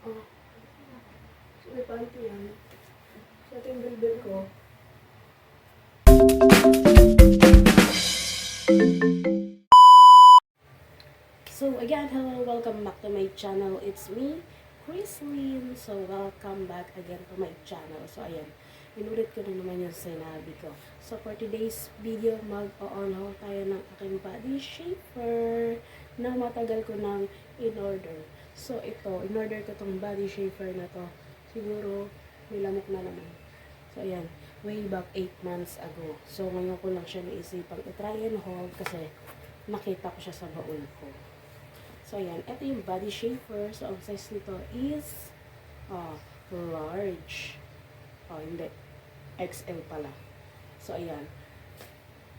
Oh, so may panty yan. So, ito yung bilbil ko. So, again, hello, welcome back to my channel. It's me, Chrislyn. So, welcome back again to my channel. So, ayan, inulit ko na naman yung sinabi ko. So, for today's video, mag-on haul tayo ng aking body shaper na matagal ko nang in-order. So, ito, in-order ko tong body shaper na to. Siguro, may lamok na naman. So, ayan, way back 8 months ago. So, ngayon ko lang siya naisipang i-try and hold kasi nakita ko siya sa baul ko. So, ayan. Ito yung body shaper. So, ang size nito is large. Hindi. XL pala. So, ayan.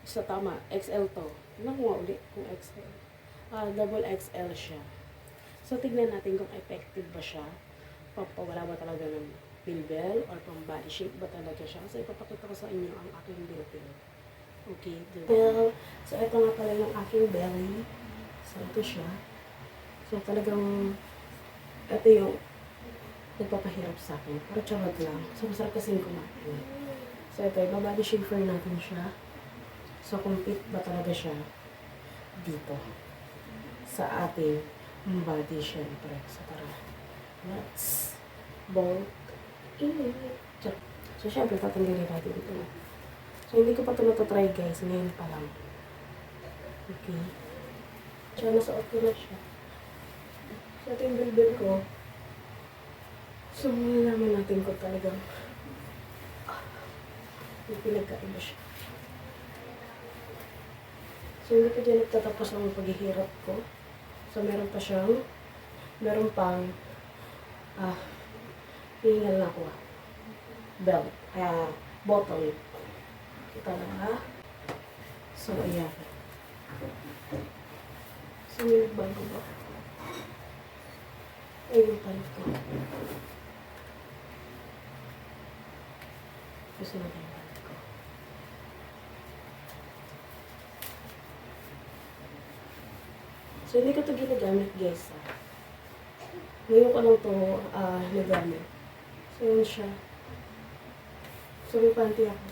So, tama. XL to. Tignan ko nga ulit kung XL. Double XL siya. So, tignan natin kung effective ba siya. Pampawala ba talaga ng bilbil or pang body shape ba talaga siya. So, ipapakita ko sa inyo ang aking bilbil. Okay. So, ito nga pala yung aking belly. So, ito siya. So, talagang, ito yung nagpapahirap sa akin. Pero charot lang. So, masarap kasing kumain. So, ito, ibabody shaper natin siya. So, complete ba talaga siya dito sa ating body syempre. So, tara. Let's bolt in it. So, syempre, tatanggalin natin ito. So, hindi ko pa ito natotry, guys. Ngayon pa lang. Okay. So, nasuot ko na siya. So, ito yung bilbil ko. So, malalaman natin kung talagang yung pinagkaiba siya. So, hindi ko dyan nagtatapos ang paghihirap ko. So, meron pa siyang, meron pang, hihingal na ako. Belt. Bottle. Kita na. So, ayan. So, may nagbago ba? Ayun pa rin ko. Gusto natin yung palit ko. So, hindi ko ito ginagamit, guys. Ngayon ko lang ito nagamit. So, yun siya. So, may panty ako.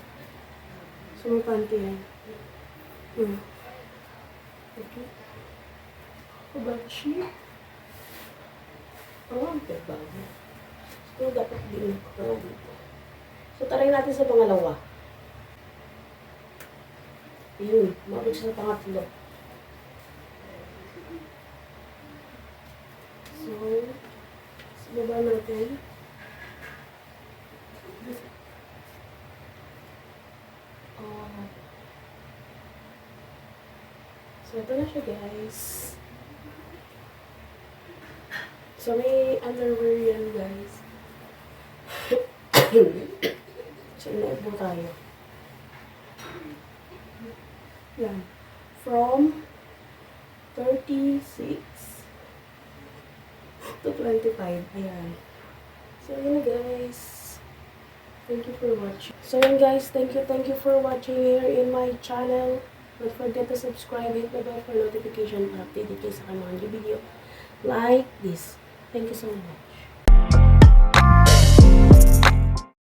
So, may panty yan. Okay. Kabachi. Ang bago. So, dapat din ako dito. So, try natin sa pangalawa. Yun. Mabot siya sa pangatlo. So, sa baba natin. So, ito na siya, guys. So, may underwear yan, guys. So, inaibo tayo. Yan. From 36 to 25. Ayan. So, yun na, guys. Thank you for watching. So, yun, guys. Thank you for watching here in my channel. Don't forget to subscribe, hit the bell for notification para update kayo sa mga video like this. Thank you so much.